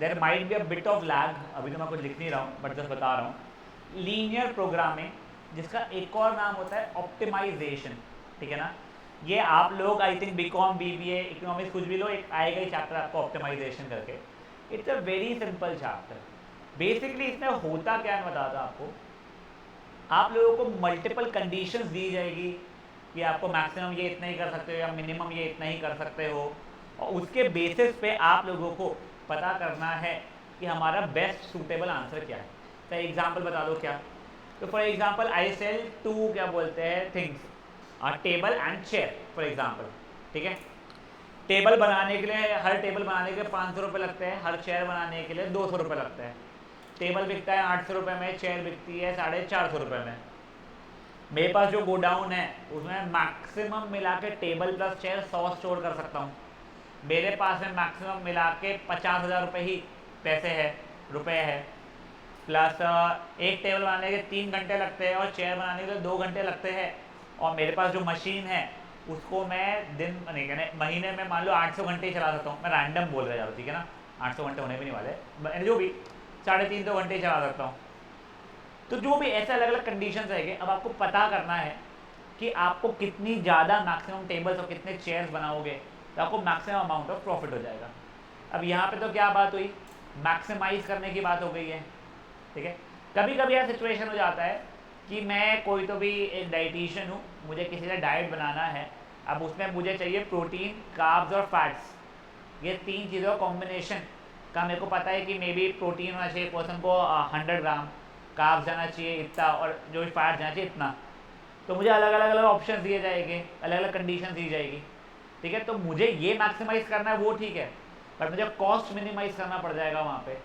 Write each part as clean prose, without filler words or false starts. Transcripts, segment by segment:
There might be a bit of lag, अभी तो मैं कुछ लिख नहीं रहा हूँ बट जस्ट बता रहा हूँ। लीनियर प्रोग्रामिंग, जिसका एक और नाम होता है ऑप्टिमाइजेशन, ठीक है ना। ये आप लोग I think BCom, BBA, economics कुछ भी लो, एक आएगा ही चैप्टर आपको ऑप्टिमाइजेशन करके। It's a very simple chapter. Basically इसमें होता क्या है बताता आपको। आप लोगों को मल्टीपल कंडीशंस दी जाएगी कि आपको मैक्सिमम ये इतना ही कर सकते हो या मिनिमम ये इतना ही कर सकते हो, और उसके बेसिस पे आप लोगों को पता करना है कि हमारा बेस्ट सूटेबल आंसर क्या है। तो एग्जांपल बता दो क्या। तो for example I sell two क्या बोलते हैं things, table and chair for example, ठीक है। टेबल बनाने के लिए, हर टेबल बनाने के लिए 500 रुपये लगते हैं, हर चेयर बनाने के लिए 200 रुपये लगते हैं। टेबल बिकता है 800 रुपये में, चेयर बिकती है 450 रुपये में। मेरे पास जो गोडाउन है उसमें मैक्सिमम मिला के टेबल प्लस चेयर 100 स्टोर कर सकता हूँ। मेरे पास में मैक्सिमम मिला के 50,000 रुपये ही पैसे है, रुपए है। प्लस एक टेबल बनाने के 3 घंटे लगते हैं और चेयर बनाने के लिए 2 घंटे लगते हैं। और मेरे पास जो मशीन है उसको मैं दिन नहीं कहने महीने में मान लो 800 घंटे ही चला सकता हूँ। मैं रैंडम बोल रहा हूँ, ठीक है ना, 800 घंटे होने भी नहीं वाले, जो भी 3.5 घंटे ही चला सकता हूँ। तो जो भी ऐसे अलग अलग कंडीशंस रहेंगे, अब आपको पता करना है कि आपको कितनी ज़्यादा मैक्सिमम टेबल्स और कितने चेयर्स बनाओगे तो आपको मैक्सिमम अमाउंट ऑफ प्रॉफिट हो जाएगा। अब यहाँ पे तो क्या बात हुई, मैक्सिमाइज करने की बात हो गई है, ठीक है। कभी कभी यह सिचुएशन हो जाता है कि मैं कोई तो भी एक डाइटिशियन हूँ, मुझे किसी का डाइट बनाना है। अब उसमें मुझे चाहिए प्रोटीन, कार्ब्स और फैट्स, ये 3 चीज़ों कॉम्बिनेशन का मेरे को पता है कि मे बी प्रोटीन होना चाहिए पर्सन को 100 ग्राम, कार्ब्स जाना चाहिए इतना, और जो भी फैट जाना चाहिए इतना। तो मुझे अलग अलग ऑप्शन दिए जाएंगे, अलग अलग कंडीशन दी जाएगी, ठीक है। तो मुझे ये मैक्सिमाइज करना है वो ठीक है, पर मुझे कॉस्ट मिनिमाइज करना पड़ जाएगा वहाँ पे।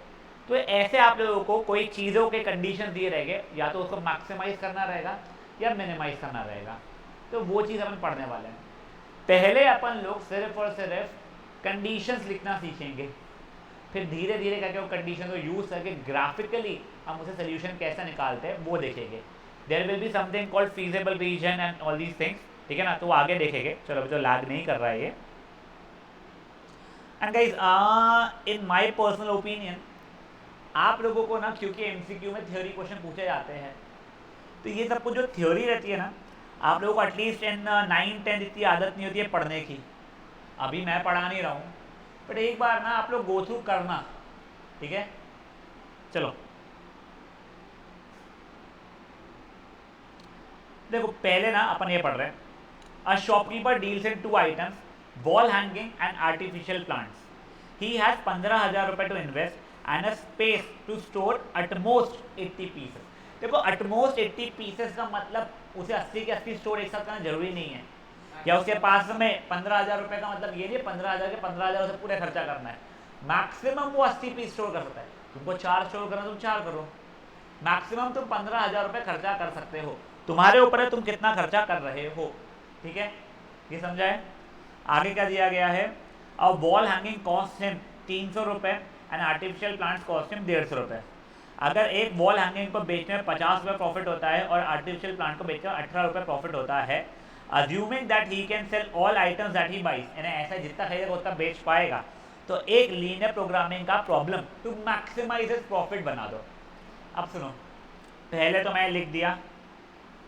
तो ऐसे आप लोगों को कोई चीज़ों के कंडीशन दिए रहेंगे, या तो उसको मैक्सिमाइज करना रहेगा या मिनिमाइज करना रहेगा। तो वो चीज़ अपन पढ़ने वाले हैं। पहले अपन लोग सिर्फ और सिर्फ कंडीशंस लिखना सीखेंगे, फिर धीरे धीरे करके वो कंडीशन को यूज़ करके ग्राफिकली हम उसे सोल्यूशन कैसे निकालते हैं वो देखेंगे। There will be something called feasible region and all these things, ठीक है ना, तो वो आगे देखेंगे। चलो अभी तो लैग नहीं कर रहा है ये। And guys in my personal opinion, आप लोगों को ना क्योंकि एमसीक्यू में थ्योरी क्वेश्चन पूछे जाते हैं, तो ये सब कुछ जो थ्योरी रहती है ना, आप लोगों को एटलीस्ट इन 9-10 इतनी आदत नहीं होती है पढ़ने की। अभी मैं पढ़ा नहीं रहा हूँ, बट एक बार ना आप लोग गो थ्रू करना, ठीक है। चलो देखो, पहले ना अपन ये पढ़ रहे हैं, a shopkeeper deals in 2 items, wall hanging and artificial plants. He has 15,000 रुपए to invest and a space to store at most 80 pieces. देखो एटमोस्ट 80 पीसेस का मतलब उसे 80 के 80 स्टोर एक साथ करना जरूरी नहीं है, या उसके पास में 15,000 रुपए का मतलब ये नहीं 15,000 के 15,000 उसे पूरे खर्चा करना है। मैक्सिमम वो 80 पीस स्टोर कर सकता है। तुमको 4 स्टोर करना, तुम 4 करो। मैक्सिमम तुम 15,000 रुपए खर्चा कर सकते हो, तुम्हारे ऊपर है तुम कितना खर्चा कर रहे हो, ठीक है। ये समझा है। आगे क्या दिया गया है, a wall hanging cost him 300 रुपए and artificial plants cost him 150 रुपए। अगर एक वॉल हैंगिंग को बेचने में 50 रुपये प्रॉफिट होता है और आर्टिफिशियल प्लांट को बेचने में 18 रुपये प्रॉफिट होता है, assuming that he can sell all items that he buys, यानी ऐसा जितना खरीदेगा उतना बेच पाएगा, तो एक लीनियर प्रोग्रामिंग का problem to maximise his profit बना दो। अब सुनो, पहले तो मैं लिख दिया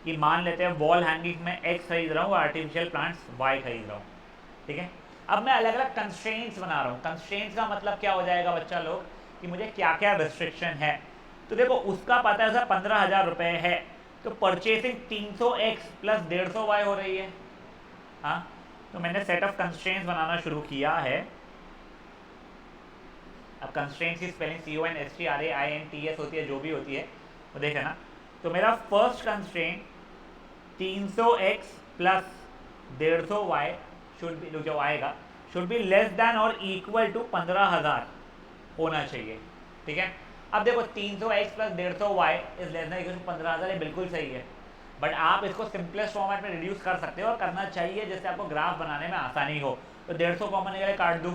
कि मान लेते हैं वॉल हैंगिंग में एक्स खरीद रहा हूँ, आर्टिफिशियल प्लांट्स वाई खरीद रहा हूँ, ठीक है। अब मैं अलग अलग कंस्ट्रेंट्स बना रहा हूँ। कंस्ट्रेंट्स का मतलब क्या हो जाएगा बच्चा लोग, कि मुझे क्या क्या रिस्ट्रिक्शन है। तो देखो उसका पता है सर 15,000 रुपये है, तो परचेसिंग 300x प्लस 150y हो रही है। हाँ, तो मैंने सेट ऑफ कंस्ट्रेंट्स बनाना शुरू किया है। अब कंस्ट्रेंट्स की स्पेलिंग CONSTRAINTS होती है, जो भी होती है वो देखे ना। तो मेरा first constraint 300x plus 150y should be, जो आएगा शुड बी लेस देन और इक्वल टू 15,000 होना चाहिए, ठीक है। अब देखो 300x plus 150y is less than equal to 15,000, ये बिल्कुल सही है, बट आप इसको सिंपलेस्ट फॉर्मेट में रिड्यूस कर सकते हो और करना चाहिए जिससे आपको ग्राफ बनाने में आसानी हो। तो 150 कॉमन निकाले काट दूँ,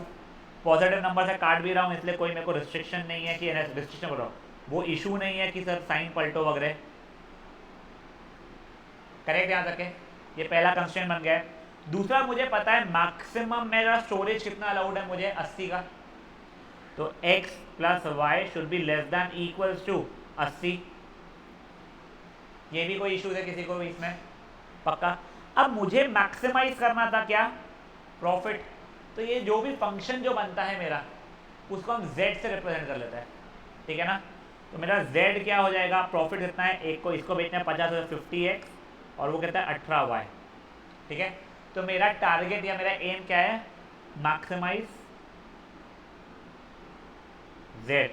पॉजिटिव नंबर से काट भी रहा हूँ, इसलिए कोई मेरे को रिस्ट्रिक्शन नहीं है कि रिस्ट्रिक्शन कर रहा हूँ, वो इशू नहीं है कि सर साइन पलटो वगैरह। करेक्ट यहाँ तक है, ये पहला कंस्ट्रेंट बन गया है। दूसरा, मुझे पता है मैक्सिमम मेरा स्टोरेज कितना अलाउड है, मुझे 80 का। तो x plus y should be less than equals to 80। ये भी कोई इशू है किसी को भी इसमें? पक्का। अब मुझे मैक्सिमाइज करना था क्या? प्रॉफिट। तो ये जो भी फंक्शन जो बनता है मेरा, उसको हम z से रिप्रेजेंट कर लेते हैं, ठीक है ना। तो मेरा z क्या हो जाएगा? प्रॉफिट कितना है? एक को इसको बेचना है 50 तो 50x और वो कहता है 18y, ठीक है। तो मेरा टारगेट या मेरा एम क्या है? Maximise z।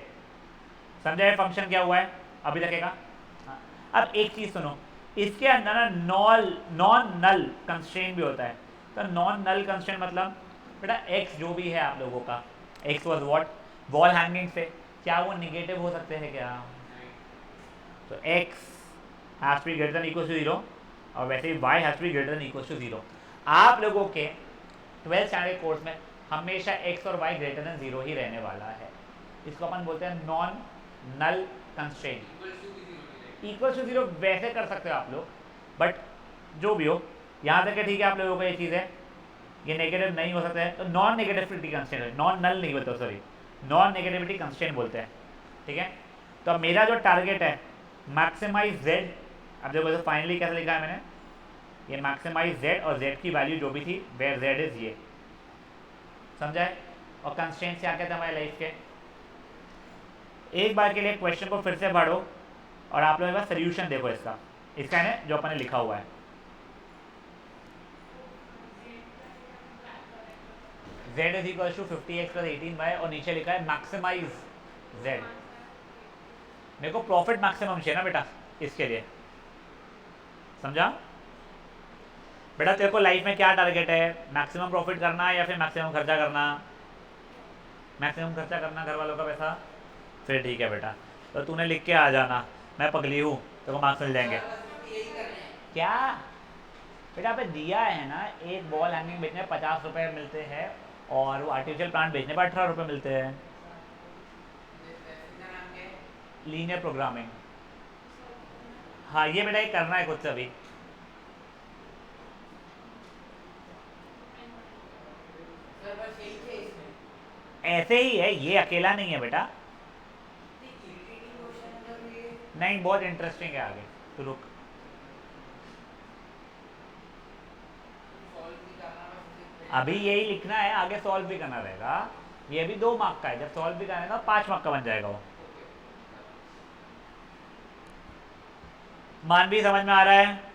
समझा ये फंक्शन क्या हुआ है अभी तक? अब एक चीज सुनो, इसके अंदर ना नॉन नल कंस्ट्रेंट भी होता है। तो नॉन नल कंस्ट्रेंट मतलब बेटा x जो भी है आप लोगों का, x was what? Wall hanging से, क्या वो निगेटिव हो सकते हैं क्या? तो x has to be greater than equal to 0 और वैसे ही y has to be greater than equal to 0। आप लोगों के 12th स्टैंडर्ड कोर्स में हमेशा x और y ग्रेटर देन 0 ही रहने वाला है। इसको अपन बोलते हैं non null constraint. Equal to 0 वैसे कर सकते हो आप लोग, बट जो भी हो यहाँ तक है, ठीक है। आप लोगों को ये चीज़ है, ये नेगेटिव नहीं हो सकता है, तो नॉन नेगेटिविटी कंस्ट्रेंट है, नॉन नल नहीं बोलते, सॉरी नॉन नेगेटिविटी कंस्ट्रेंट बोलते हैं, ठीक है। तो अब मेरा जो टारगेट है मैक्सिमाइज z, अब देखो तो फाइनली कैसे लिखा है मैंने, ये मैक्सिमाइज z और z की वैल्यू जो भी थी वेयर z इज ये, समझा है। और कंस्ट्रेंट क्या कहते हैं हमारे लाइफ के? एक बार के लिए क्वेश्चन को फिर से पढ़ो और आप लोगों का सोल्यूशन देखो इसका है ना जो अपन ने लिखा हुआ है। z is equal to 50x plus 18y और नीचे लिखा है मैक्सिमाइज z। मेरे को प्रॉफिट मैक्सिमम चाहिए ना बेटा इसके लिए, समझा बेटा। तेरे को लाइफ में क्या टारगेट है? मैक्सिमम प्रॉफिट करना या फिर मैक्सिमम खर्चा करना? मैक्सिमम खर्चा करना घर वालों का पैसा। फिर ठीक है बेटा, तो तूने लिख के आ जाना, मैं पगली हूँ, तेरे को मार्क्स मिल जाएंगे। क्या बेटा पे दिया है ना, एक बॉल हैंगिंग बेचने 50 रुपये मिलते हैं और वो आर्टिफिशियल प्लांट बेचने पर 18 रुपये मिलते हैं। Linear programming. हाँ ये बेटा ये करना है खुद से अभी। ऐसे ही है, ये अकेला नहीं है बेटा। नहीं बहुत इंटरेस्टिंग है आगे, तो रुक। अभी यही लिखना है, आगे सॉल्व भी करना रहेगा। ये भी 2 मार्क का है, जब सॉल्व भी करेगा 5 मार्क का बन जाएगा वो। मान भी समझ में आ रहा है?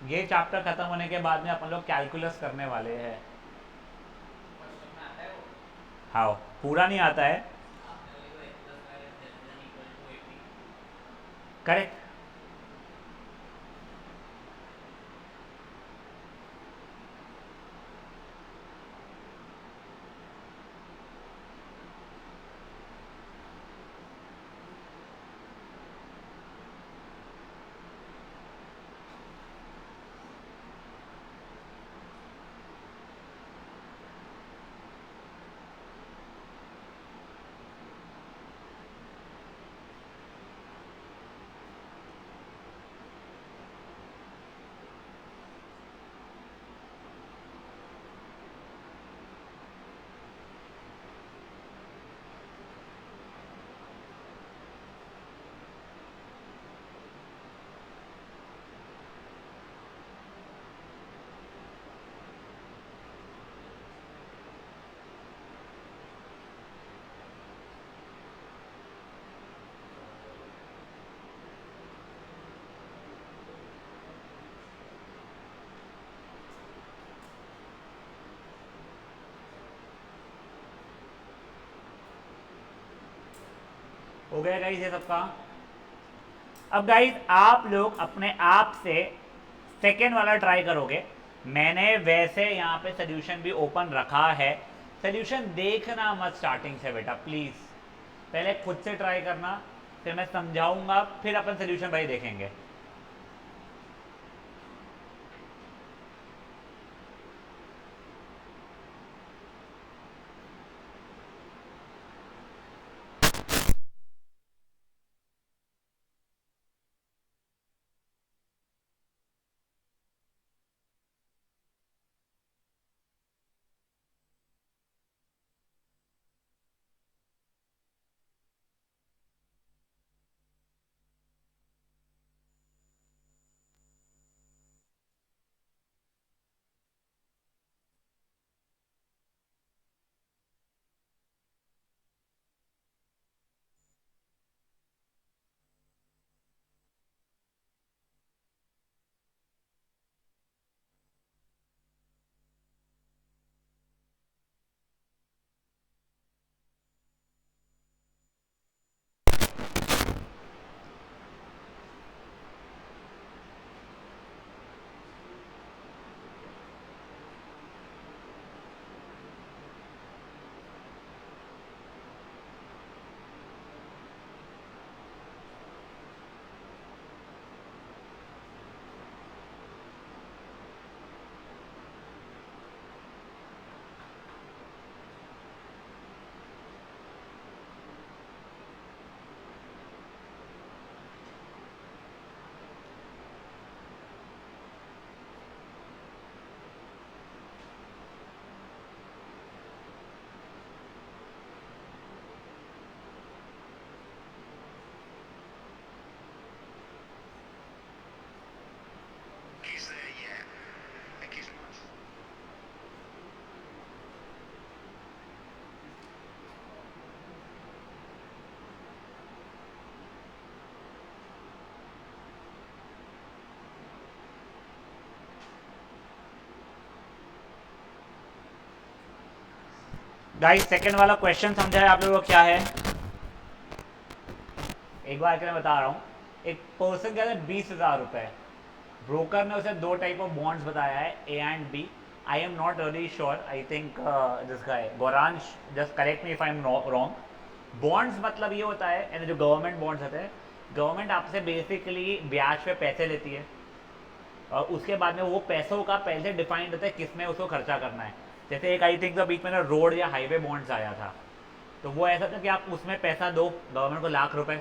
ये चैप्टर खत्म होने के बाद में अपन लोग कैलकुलस करने वाले हैं। हाँ पूरा नहीं आता है, करेक्ट। हो गया गाइस ये सबका। अब गाइस आप लोग अपने आप से सेकेंड वाला ट्राई करोगे। मैंने वैसे यहाँ पे सोल्यूशन भी ओपन रखा है, सोल्यूशन देखना मत स्टार्टिंग से बेटा प्लीज़, पहले खुद से ट्राई करना, फिर मैं समझाऊंगा, फिर अपन सोल्यूशन भाई देखेंगे। गाइस सेकंड वाला क्वेश्चन समझा है आप लोगों को क्या है? एक बार के मैं बता रहा हूँ, एक पर्सन के अंदर 20,000 रुपए, ब्रोकर ने उसे दो टाइप ऑफ बॉन्ड्स बताया है, A and B. I am not really sure, I think this guy Gauransh just correct me if I am wrong. Bonds मतलब ये होता है, यानी जो गवर्नमेंट बॉन्ड्स होते हैं, गवर्नमेंट आपसे बेसिकली ब्याज पे पैसे लेती है और उसके बाद में वो पैसों का पहले डिफाइंड होता है किस में उसको खर्चा करना है। जैसे एक आई थिंक तो बीच में ना रोड या हाईवे बॉन्ड्स आया था, तो वो ऐसा था कि आप उसमें पैसा दो गवर्नमेंट को ₹1,00,000,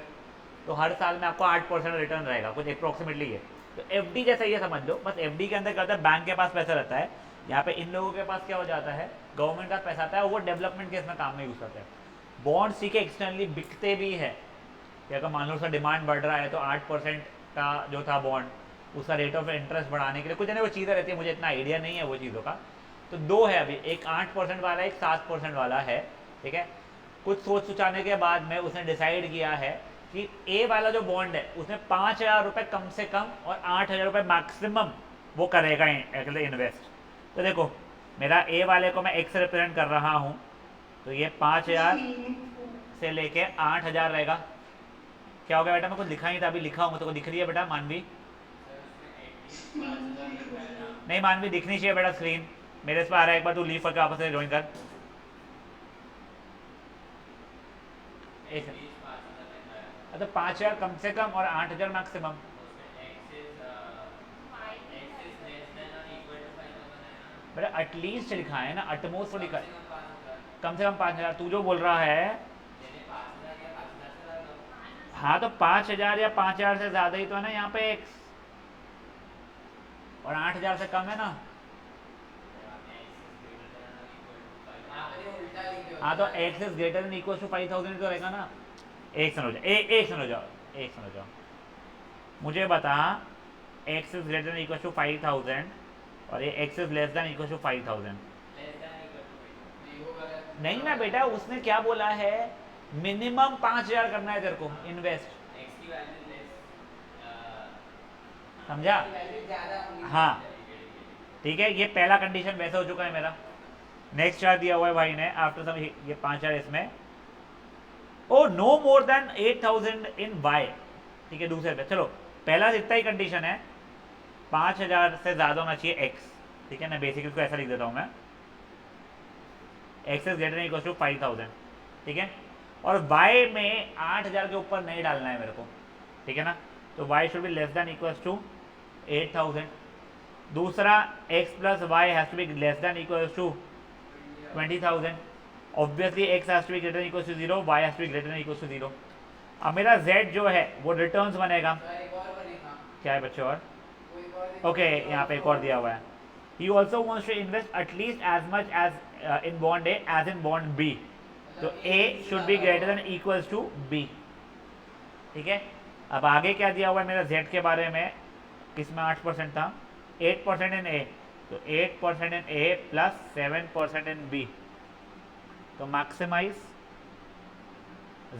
तो हर साल में आपको 8% रिटर्न रहेगा, कुछ अप्रोक्सीमेटली है। तो एफडी जैसा ये समझ लो, बस एफडी के अंदर क्या होता है, बैंक के पास पैसा रहता है, यहाँ पे इन लोगों के पास क्या हो जाता है, गवर्नमेंट का पैसा आता है, वो डेवलपमेंट के इसमें काम में यूज़ करते हैं। बॉन्ड सी के एक्सटर्नली बिकते भी है कि अगर मान लो उसका डिमांड बढ़ रहा है तो 8% का जो था बॉन्ड, उसका रेट ऑफ इंटरेस्ट बढ़ाने के लिए कुछ नहीं वो चीज़ें रहती है, मुझे इतना आइडिया नहीं है वो चीज़ों का। तो दो है अभी, एक 8% वाला, एक 7% वाला है, ठीक है। कुछ सोच सुचाने के बाद में उसने डिसाइड किया है कि ए वाला जो बॉन्ड है उसमें 5,000 रुपये कम से कम और 8,000 रुपये मैक्सिमम वो करेगा इन्वेस्ट। तो देखो मेरा ए वाले को मैं एक्स रिप्रेजेंट कर रहा हूँ, तो ये 5,000 से लेके 8,000 रहेगा। क्या हो गया बेटा, मैं कुछ लिखा ही था, अभी लिखा हूँ तो दिख रही है बेटा मानवी? नहीं मानवी दिखनी चाहिए बेटा स्क्रीन, मेरे इस पर आ रहा है, एक बार तू लीव करके वापस से ज्वाइन कर। एक तो 5,000 कम से कम और 8,000 मैक्सिमम। बेटा एटलीस्ट लिखा है ना, अटमोस्ट लिखा है, कम से कम 5,000। तू जो बोल रहा है, हाँ तो 5,000 या 5,000 से ज़्यादा ही तो है ना यहाँ पे एक्स, और 8,000 से कम है ना। हाँ तो x is greater than equal to 5,000 तो रहेगा ना। एक सुनो जाओ, एक सुनो जाओ, एक सुनो जाओ, मुझे बता x is greater than equal to 5,000 और ये x is less than equal to 5,000। नहीं ना बेटा, उसने क्या बोला है, मिनिमम 5,000 करना है तेरे को इन्वेस्ट, समझा? हाँ ठीक है, ये पहला कंडीशन वैसे हो चुका है मेरा। नेक्स्ट चार्ज दिया हुआ है भाई ने, आफ्टर सम ये 5,000 इसमें, ओ नो मोर देन 8,000 इन वाई, ठीक है दूसरे पे। चलो पहला इतना ही कंडीशन है, 5000 से ज़्यादा होना चाहिए x, ठीक है ना, बेसिकली को ऐसा लिख देता हूँ मैं, x is greater than equal to 5000, ठीक है। और y में 8000 के ऊपर नहीं डालना है मेरे को, ठीक है ना, तो y should be less than equal to 8000। दूसरा x plus y has to be less than equal to 20000। Obviously x has to be greater than equal to 0, y has to be greater than equal to 0। अब मेरा z जो है वो returns बनेगा, क्या है बच्चों, और ओके यहाँ पे एक और दिया हुआ है, he also wants to invest at least as much as in bond A as in bond B, तो A should be greater than equals to B, ठीक है। अब आगे क्या दिया हुआ है मेरा Z के बारे में, किसमें 8% था, 8% इन A, तो 8% इन A प्लस 7% इन B, तो मैक्सिमाइज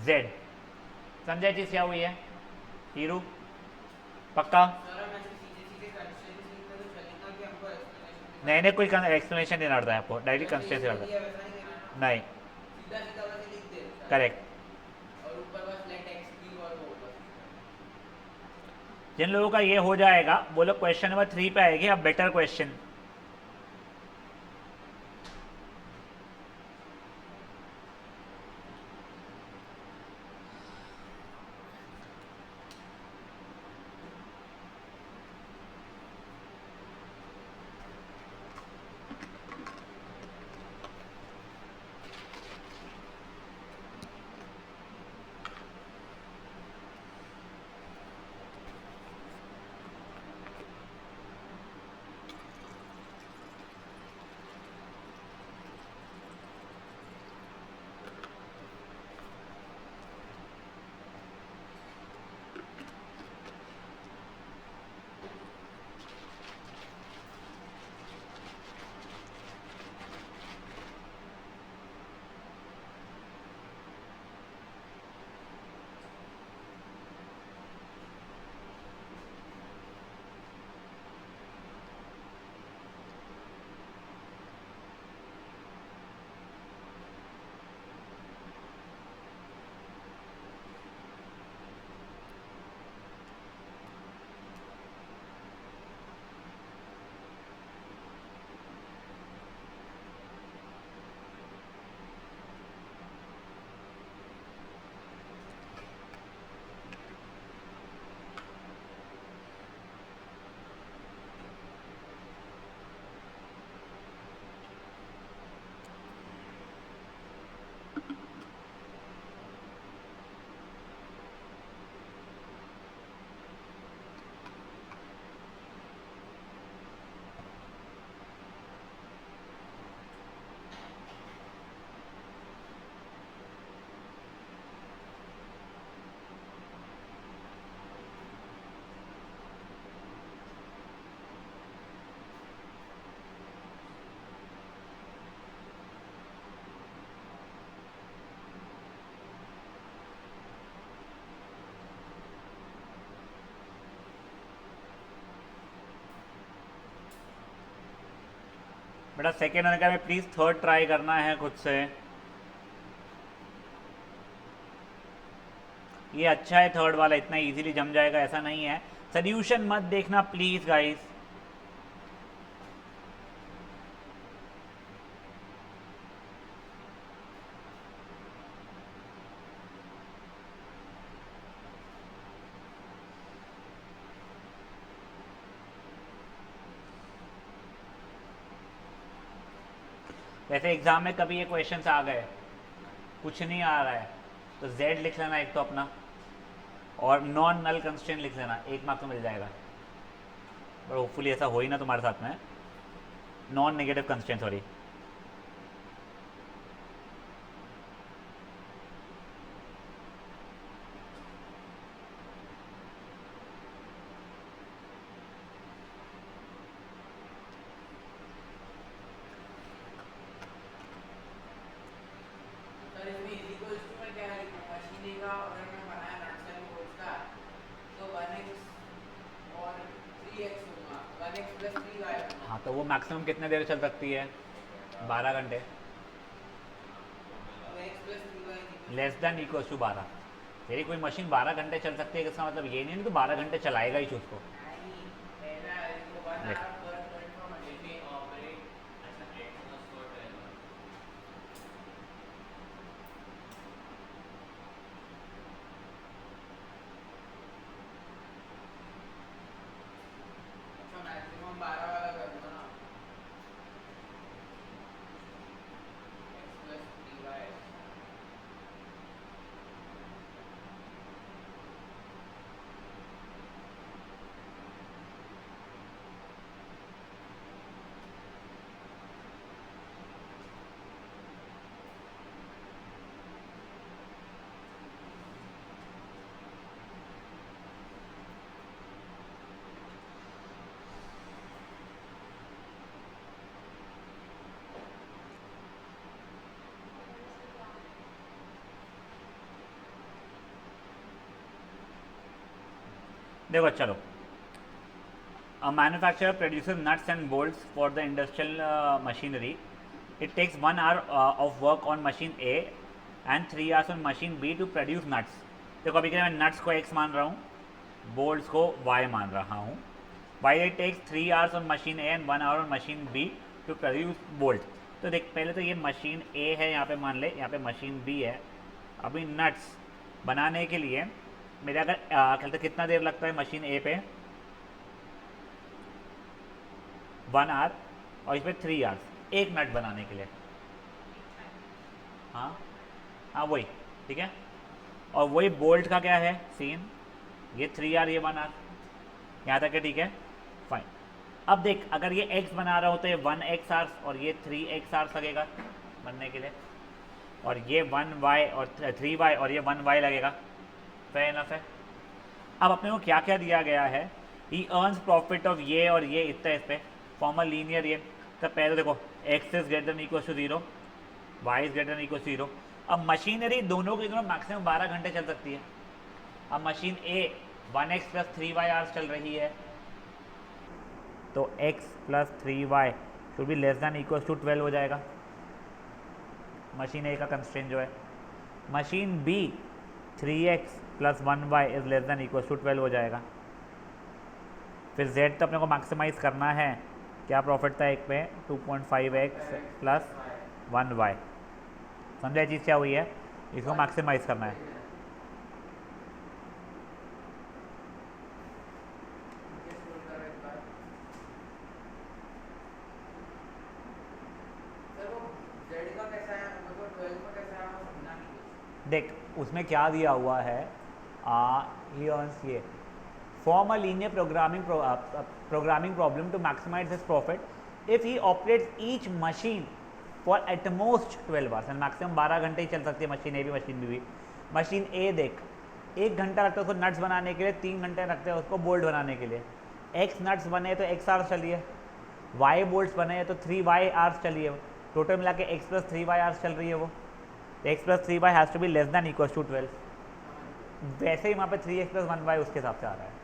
Z। समझा चीज़ क्या हुई है हीरू, पक्का? नहीं नहीं, कोई एक्सप्लेनेशन नहीं डालता है आपको, डायरेक्ट कंस्टेंट से डालता है, नहीं करेक्ट। जिन लोगों का ये हो जाएगा वो लोग क्वेश्चन नंबर 3 पे आएंगे। अब बेटर क्वेश्चन, बेटा सेकेंड आने का में प्लीज़ थर्ड ट्राई करना है खुद से। ये अच्छा है थर्ड वाला, इतना इजीली जम जाएगा ऐसा नहीं है। सोल्यूशन मत देखना प्लीज़ गाइस। वैसे एग्ज़ाम में कभी ये क्वेश्चंस आ गए, कुछ नहीं आ रहा है तो Z लिख लेना एक तो अपना, और नॉन नल कंस्ट्रेंट लिख लेना, 1 मार्क तो मिल जाएगा। पर होपफुली ऐसा हो ही ना तुम्हारे साथ में, नॉन नेगेटिव कंस्ट्रेंट सॉरी। हाँ तो वो मैक्सिमम कितने देर चल सकती है? 12 घंटे। Less than equal to 12। तेरी कोई मशीन 12 घंटे चल सकती है, इसका मतलब ये नहीं तो 12 घंटे चलाएगा ही उसको। देख देखो चलो, a manufacturer produces nuts and bolts for the industrial machinery. It takes 1 hour of work on machine A and 3 hours on machine B to produce nuts. देखो अभी क्या मैं nuts को x मान रहा हूँ, bolts को y मान रहा हूँ. Why it takes 3 hours on machine A and 1 hour on machine B to produce bolt. तो देख पहले तो ये मशीन A है, यहाँ पे मान ले, यहाँ पे मशीन B है. अभी nuts बनाने के लिए मेरे अगर कहते कितना देर लगता है मशीन A पे 1 आवर और इस पर 3 आवर्स एक नट बनाने के लिए. हाँ हाँ वही ठीक है. और वही बोल्ट का क्या है सीन, ये 3 आवर ये 1 आवर, यहाँ तक है ठीक है फाइन. अब देख अगर ये x बना रहा हो तो ये 1x आवर्स और ये 3x आवर्स लगेगा बनने के लिए, और ये 1y और 3y और ये 1y लगेगा. फेयर इनफ है. अब अपने को क्या क्या दिया गया है, ही अर्न्स प्रॉफिट ऑफ ये और ये इतना इस पे फॉर्मल लीनियर ये. तो पहले देखो x is greater than equal to 0, y is greater than equal to 0. अब मशीनरी दोनों की दोनों मैक्सिमम 12 घंटे चल सकती है. अब machine A 1x plus 3y hours चल रही है, तो x plus 3y should be less than equal to 12 हो जाएगा मशीन A का कंस्ट्रेंट जो है. Machine B 3x plus 1y is less than equal to 12 हो जाएगा. फिर z तो अपने को मैक्सिमाइज करना है. क्या प्रॉफिट था एक पे 2.5x प्लस 1y. समझा चीज़ क्या हुई है, इसको मैक्सिमाइज करना है. देख उसमें क्या दिया हुआ है, ये form a linear programming problem to maximize his profit if he operates each machine for at most 12 hours and maximum 12 घंटे ही चल सकती है मशीन A भी मशीन B भी. मशीन A देख 1 घंटा लगता है उसको नट्स बनाने के लिए, 3 घंटे लगते हैं उसको बोल्ट बनाने के लिए. X नट्स बने तो x आवर्स चलिए, Y बोल्ट्स बने तो 3y आवर्स चलिए. टोटल मिला के x प्लस 3y आवर्स चल रही है वो. x plus 3y has to be less than equal to 12. वैसे ही वहाँ पे 3x प्लस 1y उसके हिसाब से आ रहा है.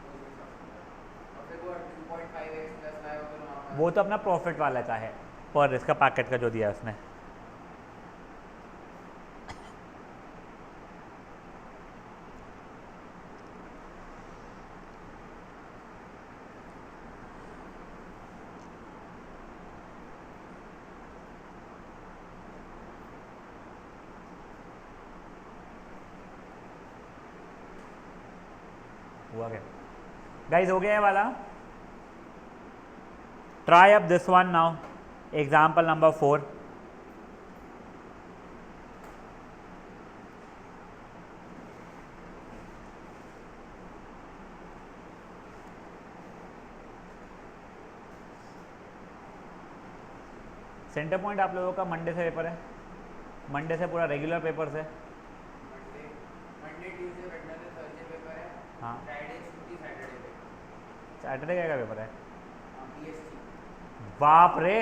वो तो अपना प्रॉफिट वाला का है, पर इसका पैकेट का जो दिया है उसने. हुआ क्या गाइस, हो गया है वाला. Try up this one now. Example number 4. Centre point आप लोगों का मंडे से पेपर है, मंडे से पूरा रेगुलर पेपर से. Monday Tuesday Wednesday Thursday paper है. हाँ फ्राइडे छुट्टी, सैटरडे पेपर. सैटरडे क्या पेपर है? बीएसटी. बाप रे,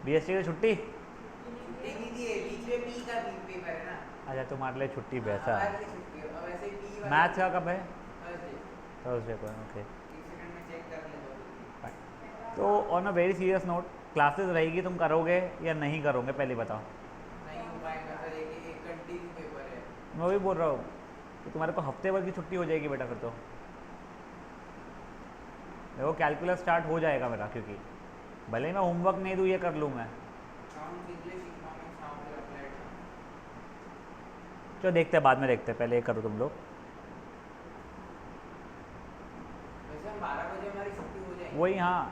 बीएसटी की छुट्टी. छुट्टी नहीं दी है, बीच में पी का पेपर है ना. अच्छा तुम्हारे लिए छुट्टी वैसा है. हमारे लिए छुट्टी है. अब ऐसे पी वाला मैथ्स का कब है? थर्सडे. थर्सडे को. ओके. एक सेकंड में चेक कर लेंगे. तो on a very serious note, classes रहेगी, तुम करोगे या नहीं करोगे पहले बताओ. नहीं हो पाएगा सर, एक कंटिन्यू पेपर है. मैं वही बोल रहा हूँ कि तुम्हारे को हफ्ते भर की छुट्टी हो जाएगी बेटा फिर तो. देखो कैलकुलस स्टार्ट हो जाएगा मेरा, क्योंकि भले ही मैं होमवर्क नहीं दूँ ये कर लूँ मैं। Accounts, English, economics, how they applied now. चलो देखते हैं, बाद में देखते हैं, पहले ये करो तुम लोग। वैसे हम 12 बजे हमारी छुट्टी हो जाएगी। वही, हाँ,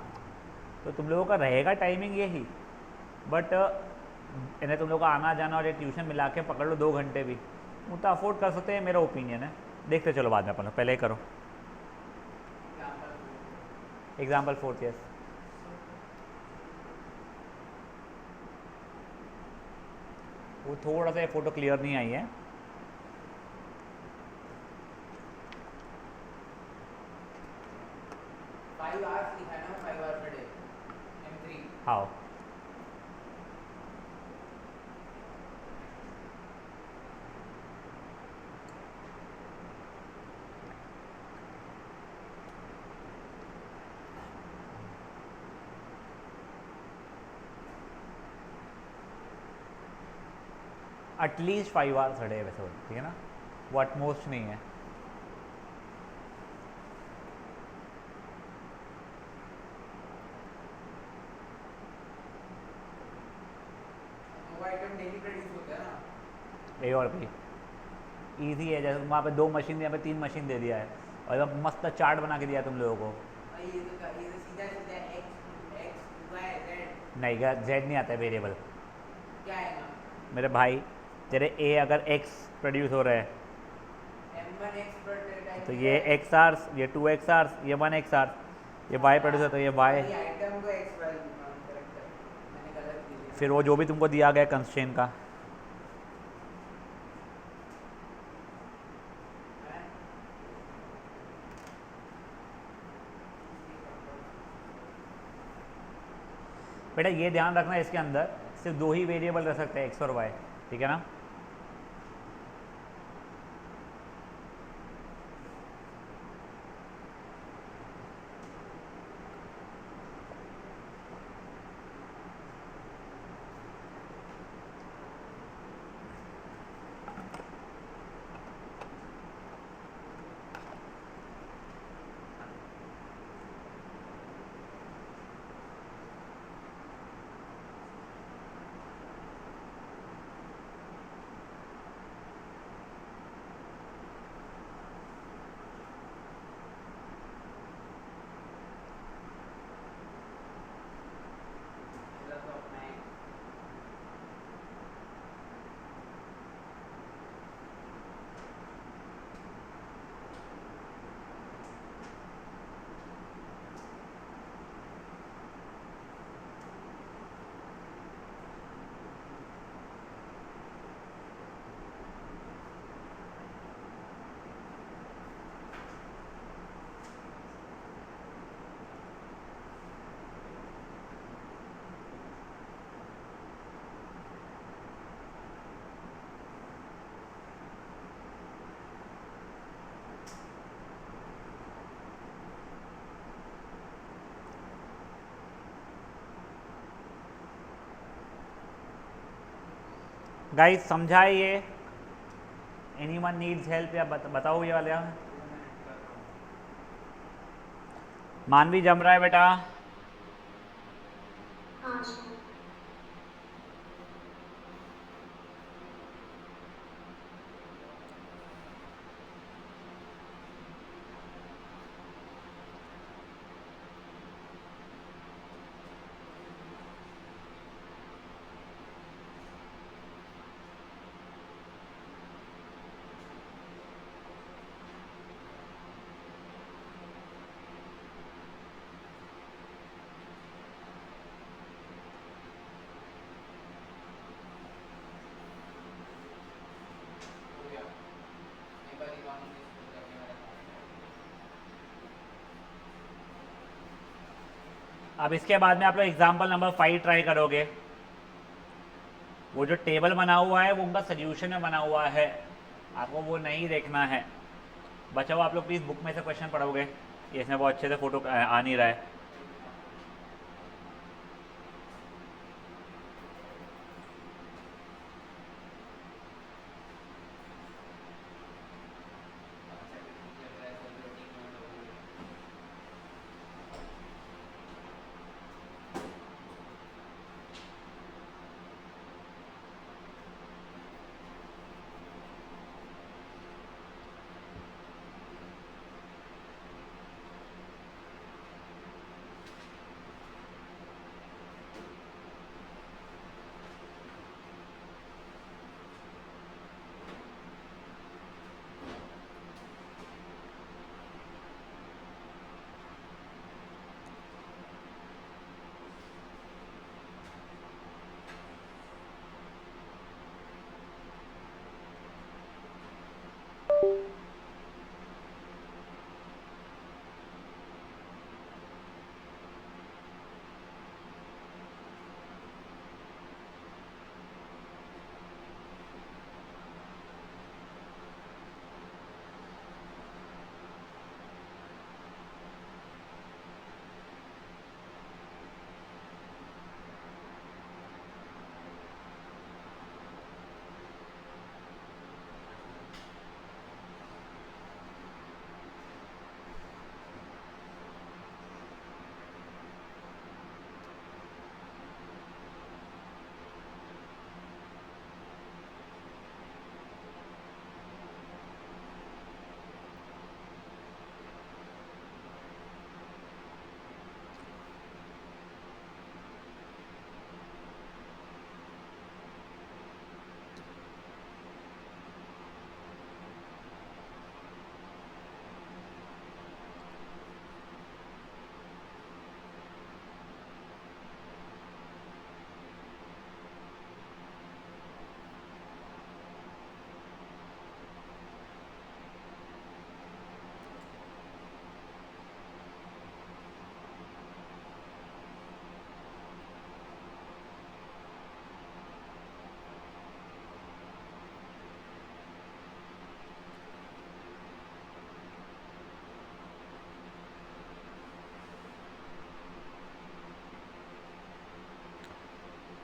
तो तुम लोगों का रहेगा टाइमिंग यही, बट इन्हें तुम लोग का आना जाना और ये ट्यूशन मिला के पकड़ लो 2 घंटे भी, वो तो अफोर्ड कर सकते हैं, मेरा ओपिनियन है। देखते चलो बाद में अपन लोग, पहले ही करो। Example 4th, yes. वो थोड़ा सा फ़ोटो क्लियर नहीं आई है। फाइव आवर्स लिखा है ना, 5 hours per day. M3. How? At least 5 hours a day वैसे बोलो, ठीक है ना, वो एटमोस्ट नहीं है। वो आइटम डेली प्रोड्यूस होता है ना। ए और भी ईजी है, जैसे वहाँ पे 2 मशीन, यहाँ पे 3 मशीन दे दिया है, और एकदम मस्त चार्ट बना के दिया तुम लोगों को। और ये तो सीधा सीधा x y z नहीं, जेड नहीं आता है वेरिएबल। क्या आएगा? मेरे भाई, तेरे ए अगर एक्स प्रोड्यूस हो रहा है m1 x per time तो ये एक्स आर्स, ये 2 एक्स आर्स, ये 1 एक्स आर्स, ये वाई प्रोड्यूस होता है, ये वाई। ये आइटम को x y करेक्ट है, मैंने गलत लिख दिया। फिर वो जो भी तुमको दिया गया कंस्ट्रेंट का, बेटा ये ध्यान रखना, इसके अंदर सिर्फ 2 ही वेरिएबल रह सकते हैं, एक्स और वाई, ठीक है ना। गलत तो अपना है। गाइस समझाए ये? एनीवन नीड्स हेल्प, या बताओ ये वाले। मानवी जम रहा है बेटा। हाँ सर। हो गया एक बार इकोनॉमिक्स शुरू करके मेरा अब इसके बाद में आप लोग एग्जाम्पल नंबर 5 ट्राई करोगे। वो जो टेबल बना हुआ है वो उनका सोल्यूशन में बना हुआ है, आपको वो नहीं देखना है। बचाओ आप लोग प्लीज़ बुक में से क्वेश्चन पढ़ोगे, ये इसमें बहुत अच्छे से फोटो आ नहीं रहा है।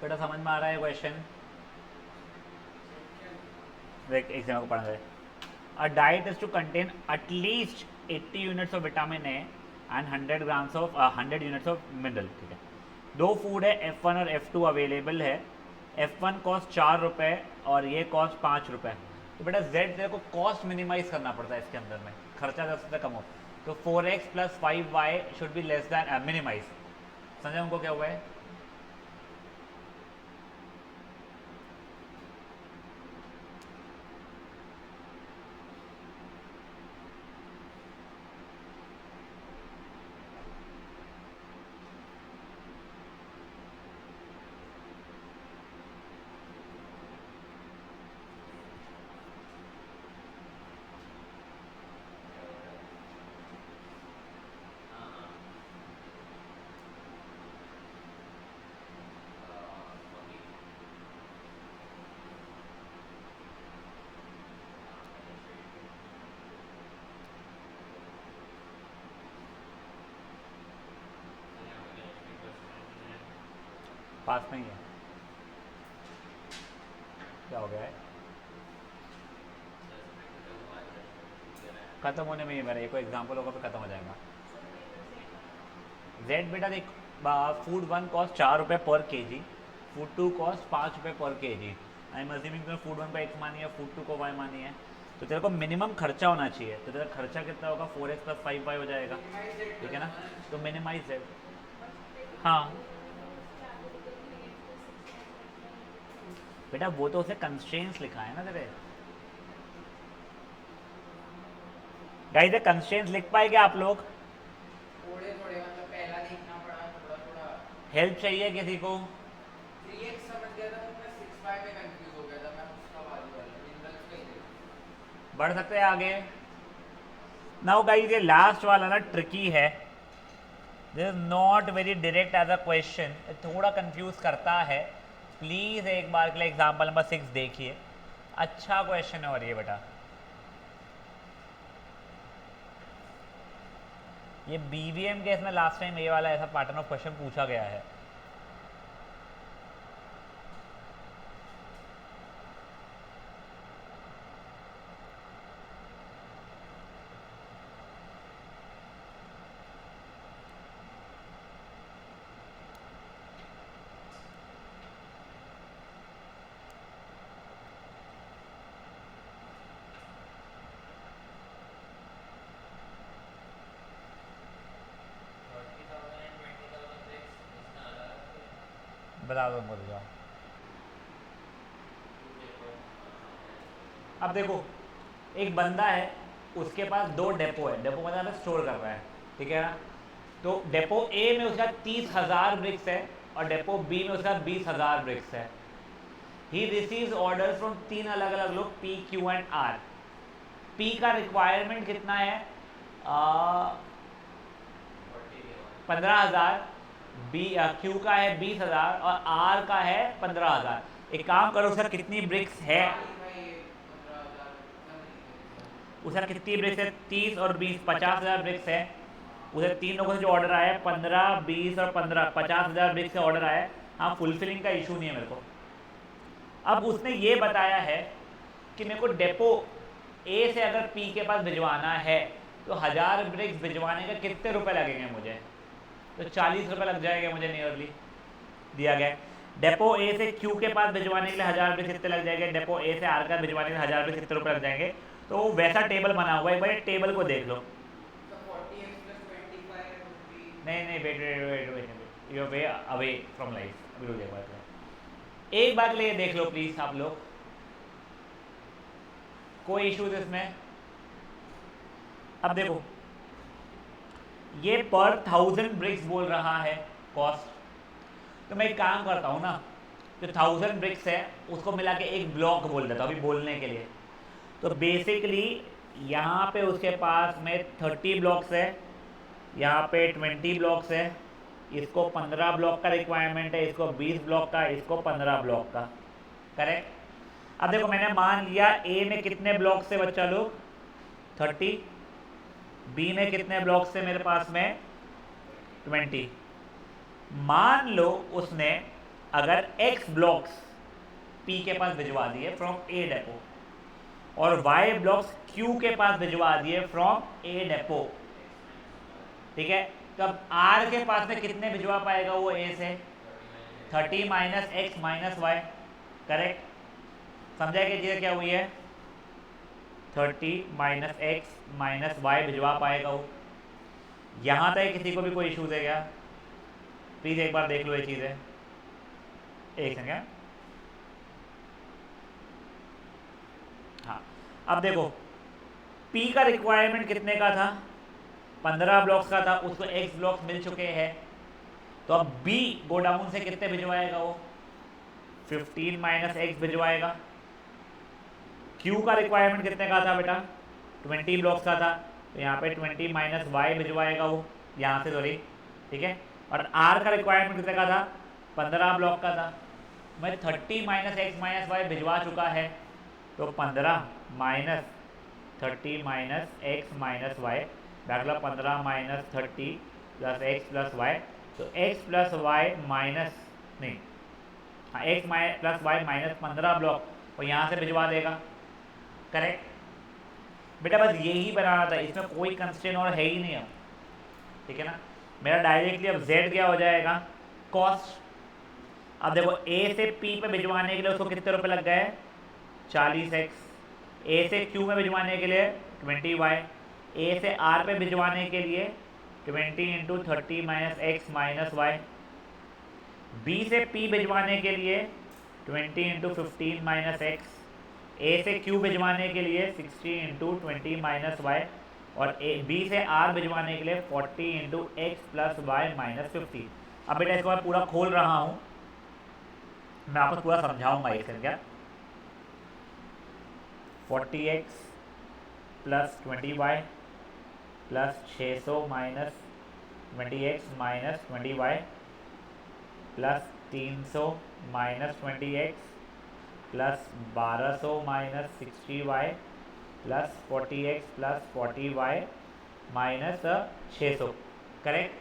बेटा समझ में आ रहा है क्वेश्चन? देख एक को पढ़ा जाए. A diet is to contain at least 80 units of vitamin A and 100 grams of 100 units of mineral. ठीक है. दो फूड है F1 और F2 अवेलेबल है. F1 कॉस्ट 4 रुपये और ये कॉस्ट 5 रुपये. तो बेटा Z तेरे को कॉस्ट मिनिमाइज करना पड़ता है इसके अंदर में, खर्चा 10 रुपये कम हो. तो 4x plus 5y should be less than minimise. समझे उनको क्या हुआ है? पास में ही है. क्या हो गया है? खत्म होने में ही मेरा एक एग्जांपल होगा फिर खत्म हो जाएगा. Z बेटा देख, फूड 1 कॉस्ट 4 रुपये पर केजी, फूड 2 कॉस्ट 5 रुपये पर केजी. आई एम अज्यूमिंग तुमने फूड 1 को x मानी है, फूड 2 को y मानी है. तो तेरे को मिनिमम खर्चा होना चाहिए. तो तेरा खर्चा कितना होगा? 4x प्लस 5y हो जाएगा. ठीक है ना? तो मिनिमाइज Z. हाँ बेटा वो तो उसे कंस्ट्रेंट्स लिखा है ना तेरे. गाइस कंस्ट्रेंट्स लिख पाएंगे आप लोग? थोड़े थोड़े मतलब पहला देखना पड़ा, थोड़ा थोड़ा. हेल्प चाहिए किसी को? 3x समझ गया था, मैं 6y में कंफ्यूज हो गया था. मैं उसका बाजू वाला मिनरल्स का ही देखा. बढ़ सकते हैं आगे. नाउ गाइस ये लास्ट वाला ना ट्रिकी है. This is not very direct as a question, थोड़ा कंफ्यूज करता है. प्लीज़ एक बार के लिए एग्जाम्पल नंबर 6 देखिए. अच्छा क्वेश्चन है और ये बेटा ये BVM के इसमें लास्ट टाइम ये वाला ऐसा पैटर्न ऑफ क्वेश्चन पूछा गया है. बता दो मुझे जाओ. अब देखो एक बंदा है, उसके पास 2 डेपो है. डेपो मतलब स्टोर कर रहा है. ठीक है ना? तो डेपो ए में उसका 30,000 ब्रिक्स है और डेपो बी में उसका 20,000 ब्रिक्स है. ही रिसीव्स ऑर्डर फ्रॉम 3 अलग अलग लोग P, Q and R. P का रिक्वायरमेंट कितना है? 15,000. Q का है 20,000 और R का है 15,000. एक काम करो, उसका कितनी ब्रिक्स है? उसका कितनी ब्रिक्स है? 30 और 20, 50,000 ब्रिक्स है. उसे 3 लोगों से जो ऑर्डर आया है 15, 20 और 15, 50,000 ब्रिक्स से ऑर्डर आया है. हाँ फुलफिलिंग का इशू नहीं है मेरे को. अब उसने ये बताया है कि मेरे को डेपो ए से अगर P के पास भिजवाना है तो 1000 ब्रिक्स भिजवाने का कितने रुपए लगेंगे मुझे? तो 40 रुपये लग जाएंगे मुझे नियरली. दिया गया डेपो ए से Q के पास भिजवाने के लिए 1000 ब्रिक्स कितने लग जाएंगे? डेपो ए से R का भिजवाने के लिए 1000 ब्रिक्स कितने रुपये लग जाएंगे? तो वैसा टेबल बना हुआ है, एक बार टेबल को देख लो. नहीं wait you are way away from life. अभी रुक जाए एक बार के लिए देख लो प्लीज आप लोग. कोई इशू इसमें? अब देखो ये पर 1000 ब्रिक्स बोल रहा है कॉस्ट. तो मैं एक काम करता हूँ ना, जो 1000 ब्रिक्स है उसको मिला के एक ब्लॉक बोल देता हूँ अभी बोलने के लिए. तो बेसिकली यहाँ पे उसके पास में 30 ब्लॉक्स है, यहाँ पे 20 ब्लॉक्स है. इसको 15 ब्लॉक का रिक्वायरमेंट है, इसको 20 ब्लॉक का, इसको 15 ब्लॉक का. करेक्ट? अब देखो मैंने मान लिया ए में कितने ब्लॉक से बच्चा लोग? 30. बी में कितने ब्लॉक से मेरे पास में? 20. मान लो उसने अगर x ब्लॉक्स P के पास भिजवा दिए फ्रॉम A डेपो और y ब्लॉक्स Q के पास भिजवा दिए फ्रॉम A डेपो, ठीक है, तब R के पास में कितने भिजवा पाएगा वो A से? 30 minus x minus y, correct? समझा कि चीज़ क्या हुई है? 30 माइनस एक्स माइनस वाई भिजवा पाएगा वो। यहाँ तक किसी को भी कोई इशूज है क्या? प्लीज़ एक बार देख लो ये चीज़ें, एक सेकेंड। हाँ, अब देखो P का रिक्वायरमेंट कितने का था? 15 ब्लॉक्स का था, उसको x ब्लॉक्स मिल चुके हैं, तो अब B गोडाउन से कितने भिजवाएगा वो? 15 माइनस एक्स भिजवाएगा। Q का रिक्वायरमेंट कितने का था बेटा? 20 ब्लॉक्स का था, तो यहाँ पे 20 माइनस वाई भिजवाएगा वो, यहाँ से सॉरी, ठीक है। और R का रिक्वायरमेंट कितने का था? 15 ब्लॉक का था। मैं 30 माइनस एक्स माइनस वाई भिजवा चुका है, तो 15 minus 30 minus x minus y, दाखिला 15 minus 30 plus x plus y, तो एक्स प्लस वाई माइनस नहीं, हाँ x plus y minus 15 block और यहाँ से भिजवा देगा, करेक्ट बेटा? बस यही बनाना था, इसमें कोई कंस्ट्रेंट और है ही नहीं अब, ठीक है ना। मेरा डायरेक्टली अब z क्या हो जाएगा? कॉस्ट। अब देखो A से P पे भिजवाने के लिए उसको कितने रुपए लग गए? 40x। A से Q में भिजवाने के लिए 20y। A से R पे भिजवाने के लिए 20 into 30 minus x minus y. B से P भिजवाने के लिए 20 इंटू 15 माइनस एक्स। A से Q भिजवाने के लिए 60 इंटू 20 माइनस वाई, और B से R भिजवाने के लिए 40 into x plus y minus 50। अब बेटा इसको मैं पूरा खोल रहा हूँ, मैं आपको पूरा समझाऊंगा इसे क्या। 40x plus 20y plus 600 minus 20x minus 20y plus 300 minus 20x plus 1200 minus 60y plus 40x plus 40y minus 600, correct?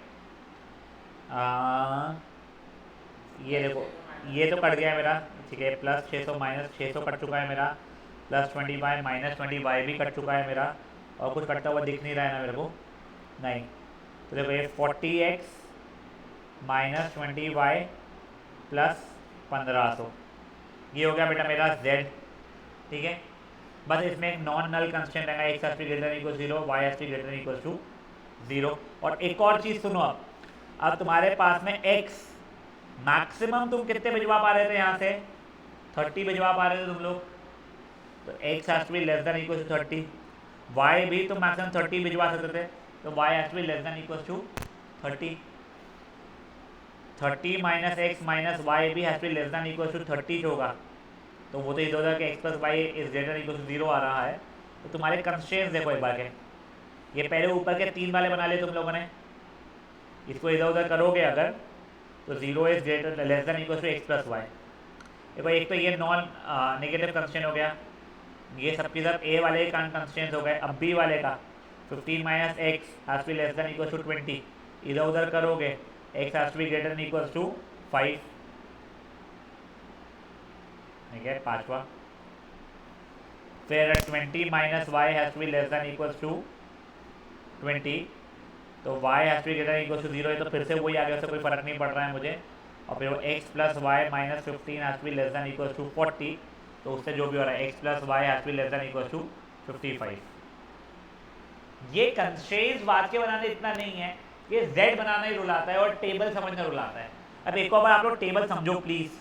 ये देखो ये तो कट गया है मेरा, ठीक है, प्लस 600 माइनस 600 कट चुका है मेरा, प्लस 20y माइनस 20y भी कट चुका है मेरा, और कुछ कटता हुआ दिख नहीं रहा है ना मेरे को, नहीं। तो देखो ये 40x माइनस 20y प्लस 1500, ये हो गया बेटा मेरा z, ठीक है। बस इसमें एक नॉन नल कंस्टेंट रहेगा, x has to be greater than equal 0, y has to be greater than equal to 0। और एक और चीज़ सुनो, अब तुम्हारे पास में x मैक्सिमम तुम कितने भिजवा पा रहे थे? यहाँ से 30 भिजवा पा रहे थे तुम लोग, तो x has to be less than equal to 30। y भी तुम मैक्सिमम 30 भिजवा सकते थे, तो y has to be less than equal to 30। 30 minus x minus y भी has to be less than equal to 30 होगा, तो वो तो इधर उधर के x plus y is greater equal to 0 आ रहा है। तो तुम्हारे कंस्ट्रेंट्स देखो एक बार के, ये पहले ऊपर के 3 वाले बना लिए तुम लोगों ने, इसको इधर उधर करोगे अगर, तो 0 is greater less than equal to x plus y. देखो एक तो ये नॉन नेगेटिव कंस्ट्रेंट हो गया, ये सबकी सब a वाले कंस्ट्रेंट्स हो गए। अब b वाले का 15 minus x has to be less than equal to 20, इधर उधर करोगे x has to be greater than equal to 5, ठीक है, पांचवा। फिर 20 minus y has to be less than equal to 20, तो y has to be greater equal to 0 है, तो फिर से वही आ गया, उससे कोई फर्क नहीं पड़ रहा है मुझे। और फिर वो x plus y minus 15 has to be less than equal to 40, तो उससे जो भी हो रहा है x plus y has to be less than equal to 55। ये कंस्ट्रेंट्स बाद के बनाने इतना नहीं है, ये z बनाना ही रुलाता है और टेबल समझना रुलाता है। अब एक और बार आप लोग टेबल समझो प्लीज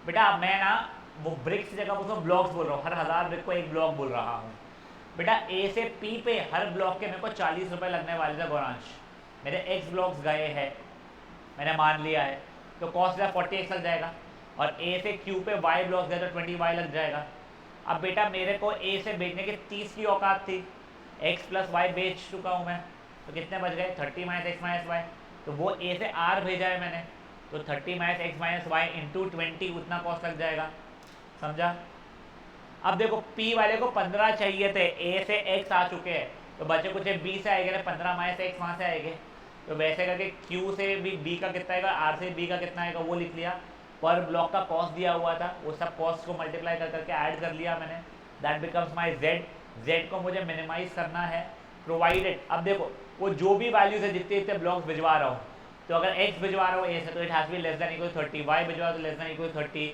बेटा। मैं ना वो ब्रिक्स की जगह उसमें ब्लॉक्स बोल रहा हूँ, हर 1000 ब्रिक को एक ब्लॉक बोल रहा हूँ बेटा। A से P पे हर ब्लॉक के मेरे को 40 रुपए लगने वाले थे गौरांश, मेरे x ब्लॉक्स गए हैं, मैंने मान लिया है, तो कॉस्ट 40x लग जाएगा। और A से Q पे y ब्लॉक्स गए तो 20y लग जाएगा। अब बेटा मेरे को A से बेचने की 30 की औकात थी, x प्लस वाई बेच चुका हूँ मैं, तो कितने बच गए? 30 माइनस एक्स माइनस वाई, तो वो A से R भेजा है मैंने, तो 30 minus x minus y into 20 उतना कॉस्ट लग जाएगा, समझा? अब देखो P वाले को 15 चाहिए थे, A से x आ चुके हैं, तो बचे कुछ B से आएंगे ना, 15 माइनस एक्स वहाँ से आएंगे, तो वैसे करके Q से भी B का कितना आएगा, R से B का कितना आएगा वो लिख लिया, पर ब्लॉक का कॉस्ट दिया हुआ था, वो सब कॉस्ट को मल्टीप्लाई कर करके ऐड कर लिया मैंने, that becomes my Z. Z को मुझे मिनिमाइज करना है, प्रोवाइडेड, अब देखो वो जो भी वैल्यूज है जितने जितने ब्लॉक्स भिजवा रहा हूँ, तो अगर x भिजवा रहा हूँ a से तो it has be less than equal 30, y भिजवा तो less than equal 30,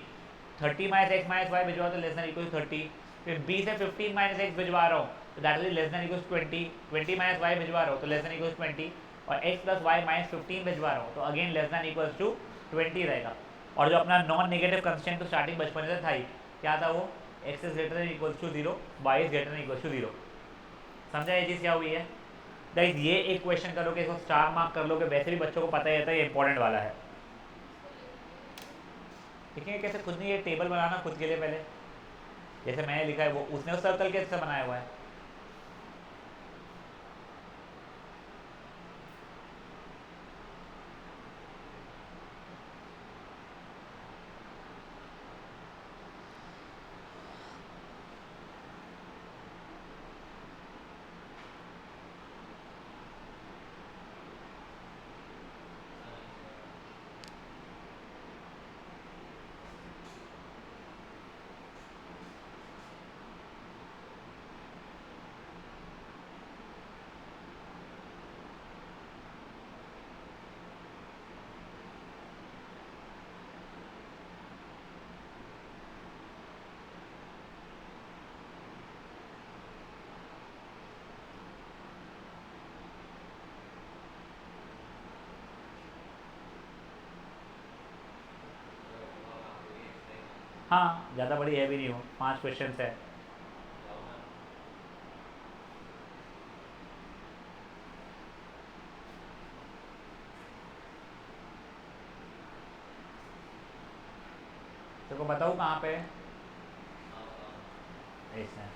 30 minus x minus y भिजवा तो लेस देन इक्वल 30, फिर b से 15 माइनस एक्स भिजवा रहा हूँ तो that will less than equal 20, 20 minus y भिजवा रहा हूँ तो लेस देन इक्वल 20, और x प्लस वाई माइनस 15 भिजवा रहा हूँ तो again less than equal to 20 रहेगा। और जो अपना नॉन नेगेटिव कंस्टेंट तो स्टार्टिंग बचपन से था ही, क्या था वो, x is greater than equal to 0, y is greater than equal to 0। समझा ये चीज़ क्या हुई है गाइस? ये एक क्वेश्चन करोगे, इसको स्टार मार्क कर लोगे, वैसे भी बच्चों को पता ही रहता है ये इंपॉर्टेंट वाला है। ठीक है, कैसे खुद ने ये टेबल बनाना खुद के लिए, पहले जैसे मैंने लिखा है वो उसने उस सर्कल कैसे बनाया हुआ है। हाँ, ज़्यादा बड़ी है भी नहीं हो, 5 क्वेश्चन है। तेरे को बताऊँ कहाँ पे, ऐसा